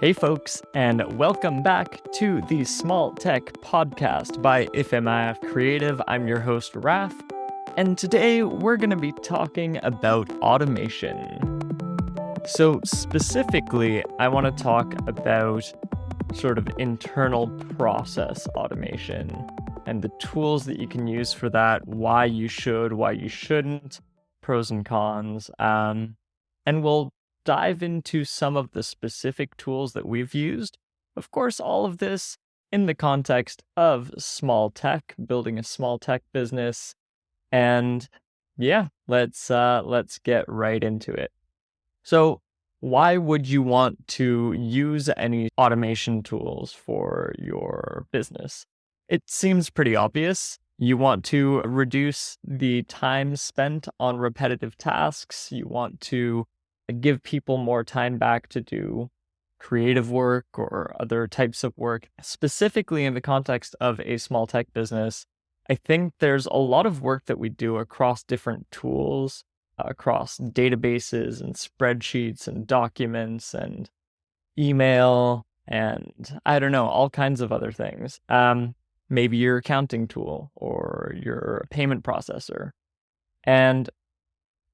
Hey folks, and welcome back to the Small Tech Podcast by Éphémère Creative. I'm your host, Raph, and today we're going to be talking about automation. So specifically, I want to talk about sort of internal process automation and the tools that you can use for that, why you should, why you shouldn't, pros and cons, and we'll dive into some of the specific tools that we've used. Of course, all of this in the context of small tech, building a small tech business. And yeah, let's get right into it. So, why would you want to use any automation tools for your business? It seems pretty obvious. You want to reduce the time spent on repetitive tasks. You want to give people more time back to do creative work or other types of work. Specifically in the context of a small tech business, I think there's a lot of work that we do across different tools, across databases and spreadsheets and documents and email and I don't know, all kinds of other things. Maybe your accounting tool or your payment processor. And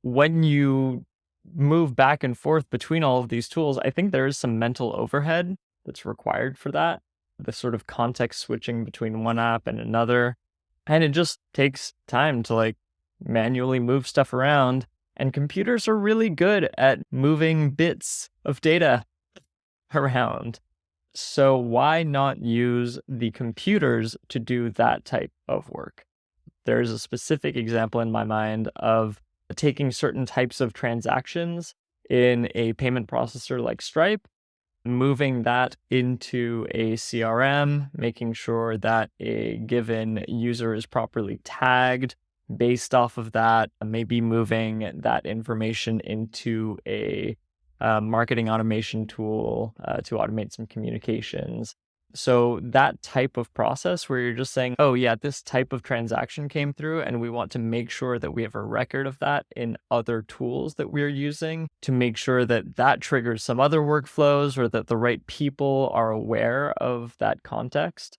when you move back and forth between all of these tools, I think there is some mental overhead that's required for that. The sort of context switching between one app and another. And it just takes time to manually move stuff around. And computers are really good at moving bits of data around. So why not use the computers to do that type of work? There's a specific example in my mind of taking certain types of transactions in a payment processor like Stripe, moving that into a CRM, making sure that a given user is properly tagged based off of that, maybe moving that information into a marketing automation tool to automate some communications. So that type of process where you're just saying, oh yeah, this type of transaction came through and we want to make sure that we have a record of that in other tools that we're using to make sure that that triggers some other workflows or that the right people are aware of that context.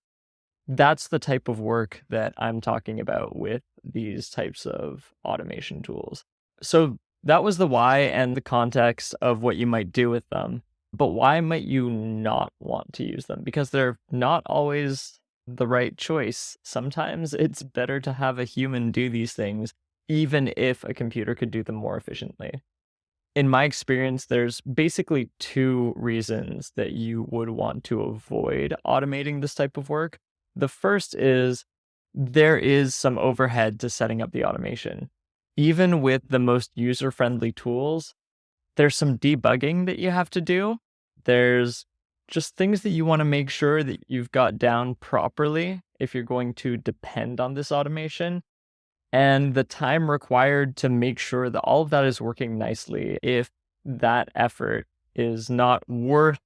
That's the type of work that I'm talking about with these types of automation tools. So that was the why and the context of what you might do with them. But why might you not want to use them? Because they're not always the right choice. Sometimes it's better to have a human do these things, even if a computer could do them more efficiently. In my experience, there's basically two reasons that you would want to avoid automating this type of work. The first is there is some overhead to setting up the automation. Even with the most user-friendly tools, there's some debugging that you have to do. There's just things that you want to make sure that you've got down properly if you're going to depend on this automation. And the time required to make sure that all of that is working nicely. If that effort is not worth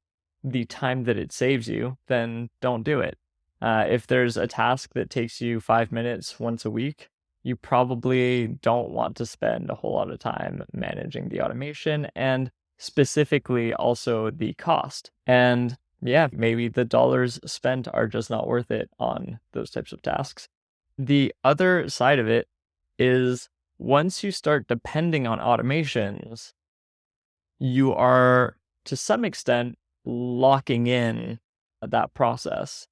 the time that it saves you, then don't do it. If there's a task that takes you 5 minutes once a week, you probably don't want to spend a whole lot of time managing the automation and specifically also the cost. And yeah, maybe the dollars spent are just not worth it on those types of tasks. The other side of it is once you start depending on automations, you are to some extent locking in that process.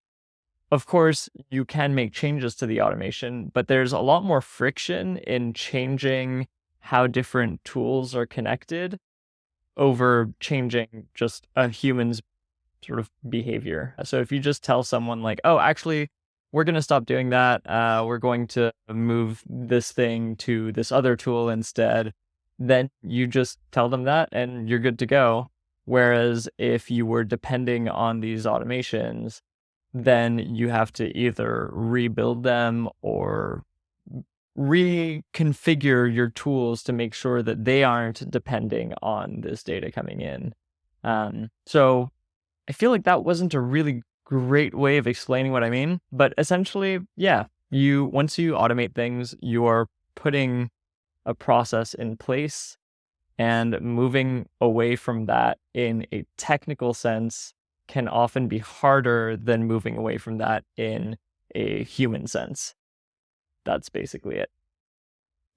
Of course, you can make changes to the automation, but there's a lot more friction in changing how different tools are connected over changing just a human's sort of behavior. So if you just tell someone oh, actually, we're going to stop doing that. We're going to move this thing to this other tool instead, then you just tell them that and you're good to go. Whereas if you were depending on these automations, then you have to either rebuild them or reconfigure your tools to make sure that they aren't depending on this data coming in. So I feel like that wasn't a really great way of explaining what I mean, but essentially, yeah, once you automate things, you are putting a process in place and moving away from that in a technical sense can often be harder than moving away from that in a human sense. That's basically it.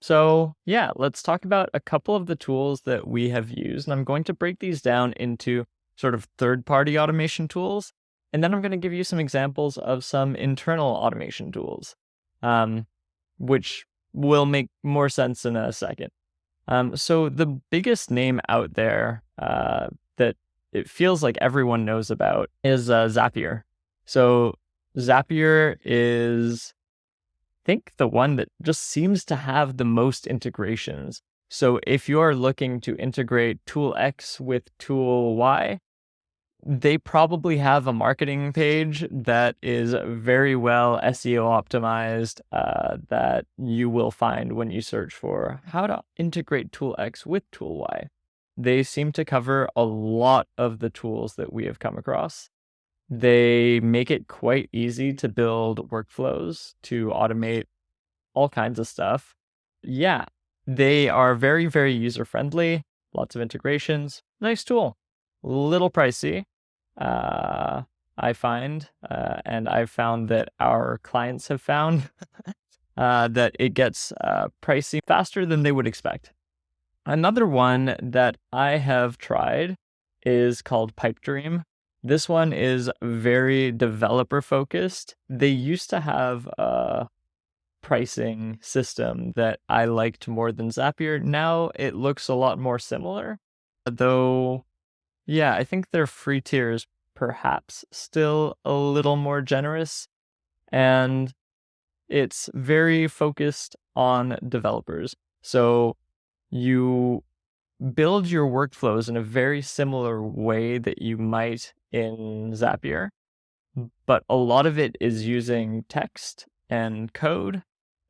So yeah, let's talk about a couple of the tools that we have used. And I'm going to break these down into sort of third-party automation tools. And then I'm going to give you some examples of some internal automation tools, which will make more sense in a second. So the biggest name out there that it feels like everyone knows about is Zapier. So Zapier is, I think, the one that just seems to have the most integrations. So if you're looking to integrate tool X with tool Y, they probably have a marketing page that is very well SEO optimized that you will find when you search for how to integrate tool X with tool Y. They seem to cover a lot of the tools that we have come across. They make it quite easy to build workflows, to automate all kinds of stuff. Yeah, they are very, very user-friendly, lots of integrations, nice tool. Little pricey, I find, and I've found that our clients have found that it gets pricey faster than they would expect. Another one that I have tried is called Pipedream. This one is very developer focused. They used to have a pricing system that I liked more than Zapier. Now it looks a lot more similar, though. Yeah, I think their free tiers perhaps still a little more generous, and it's very focused on developers. So you build your workflows in a very similar way that you might in Zapier, but a lot of it is using text and code.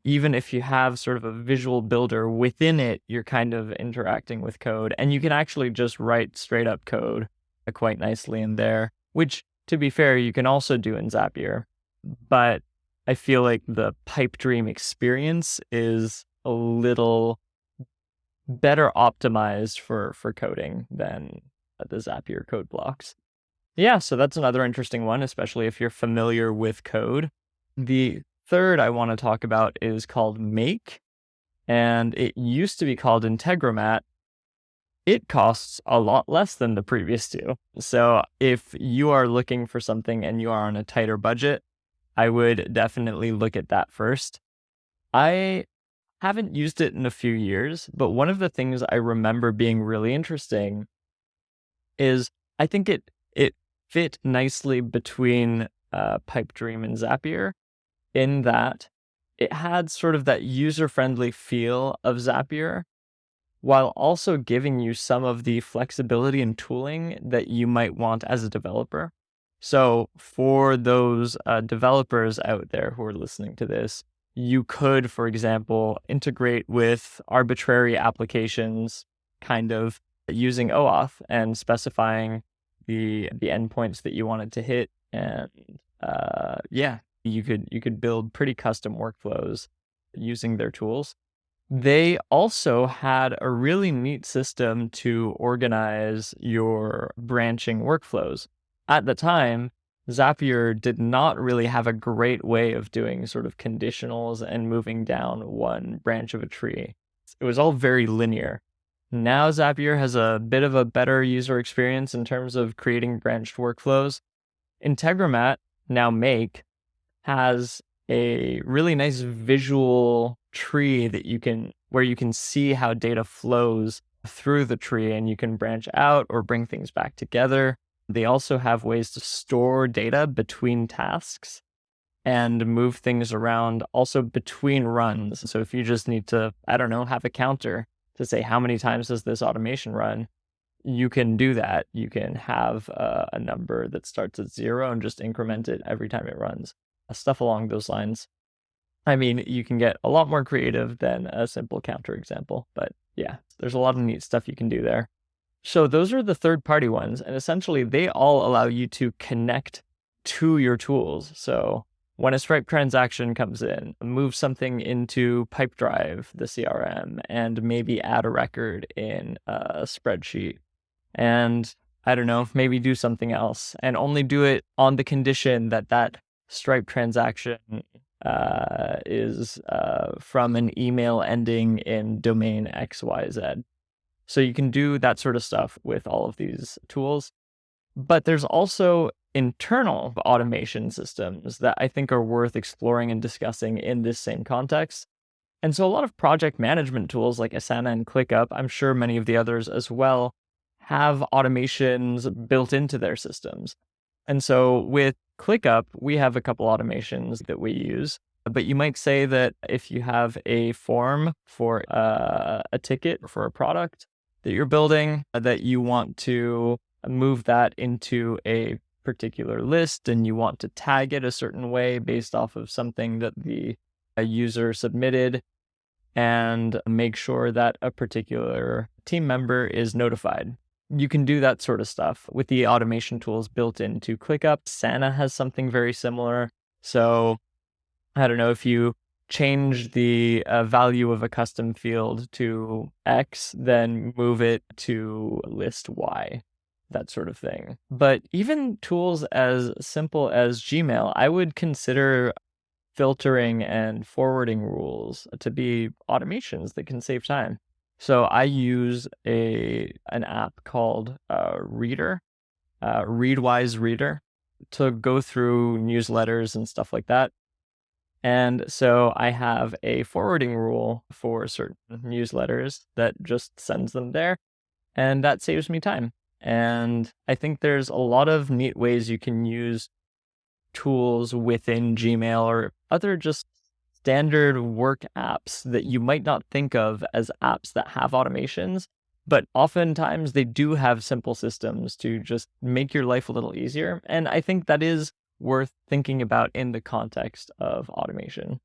Even if you have sort of a visual builder within it, you're kind of interacting with code, and you can actually just write straight up code quite nicely in there, which, to be fair, you can also do in Zapier. But I feel like the Pipedream experience is a little better optimized for coding than the Zapier code blocks. Yeah, so that's another interesting one, especially if you're familiar with code. The third I want to talk about is called Make, and it used to be called Integromat. It costs a lot less than the previous two. So if you are looking for something and you are on a tighter budget, I would definitely look at that first. I haven't used it in a few years, but one of the things I remember being really interesting is I think it fit nicely between Pipedream and Zapier, in that it had sort of that user-friendly feel of Zapier, while also giving you some of the flexibility and tooling that you might want as a developer. So for those developers out there who are listening to this, you could, for example, integrate with arbitrary applications, kind of using OAuth and specifying the endpoints that you wanted to hit. And you could build pretty custom workflows using their tools. They also had a really neat system to organize your branching workflows. At the time, Zapier did not really have a great way of doing sort of conditionals and moving down one branch of a tree. It was all very linear. Now Zapier has a bit of a better user experience in terms of creating branched workflows. Integromat, now Make, has a really nice visual tree where you can see how data flows through the tree, and you can branch out or bring things back together. They also have ways to store data between tasks and move things around also between runs. So if you just need to, have a counter to say how many times does this automation run, you can do that. You can have a number that starts at 0 and just increment it every time it runs. Stuff along those lines. I mean, you can get a lot more creative than a simple counter example, but yeah, there's a lot of neat stuff you can do there. So those are the third-party ones, and essentially they all allow you to connect to your tools. So when a Stripe transaction comes in, move something into Pipedrive, the CRM, and maybe add a record in a spreadsheet. And I don't know, maybe do something else, and only do it on the condition that that Stripe transaction is from an email ending in domain XYZ. So you can do that sort of stuff with all of these tools. But there's also internal automation systems that I think are worth exploring and discussing in this same context. And so a lot of project management tools like Asana and ClickUp, I'm sure many of the others as well, have automations built into their systems. And so with ClickUp, we have a couple automations that we use. But you might say that if you have a form for a ticket for a product that you're building, that you want to move that into a particular list and you want to tag it a certain way based off of something that the user submitted, and make sure that a particular team member is notified. You can do that sort of stuff with the automation tools built into ClickUp. Asana has something very similar. So I don't know, if you change the value of a custom field to X, then move it to list Y, that sort of thing. But even tools as simple as Gmail, I would consider filtering and forwarding rules to be automations that can save time. So I use an app called Reader, Readwise Reader, to go through newsletters and stuff like that. And so I have a forwarding rule for certain newsletters that just sends them there, and that saves me time. And I think there's a lot of neat ways you can use tools within Gmail or other just standard work apps that you might not think of as apps that have automations, but oftentimes they do have simple systems to just make your life a little easier. And I think that is worth thinking about in the context of automation.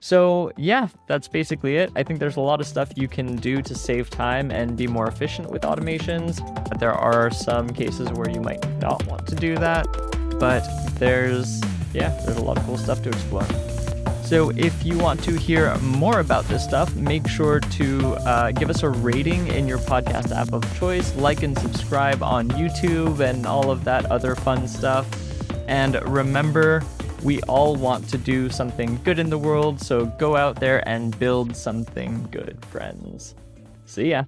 So yeah, that's basically it. I think there's a lot of stuff you can do to save time and be more efficient with automations. But there are some cases where you might not want to do that, but there's a lot of cool stuff to explore. So if you want to hear more about this stuff, make sure to give us a rating in your podcast app of choice, like and subscribe on YouTube and all of that other fun stuff. And remember, we all want to do something good in the world, so go out there and build something good, friends. See ya.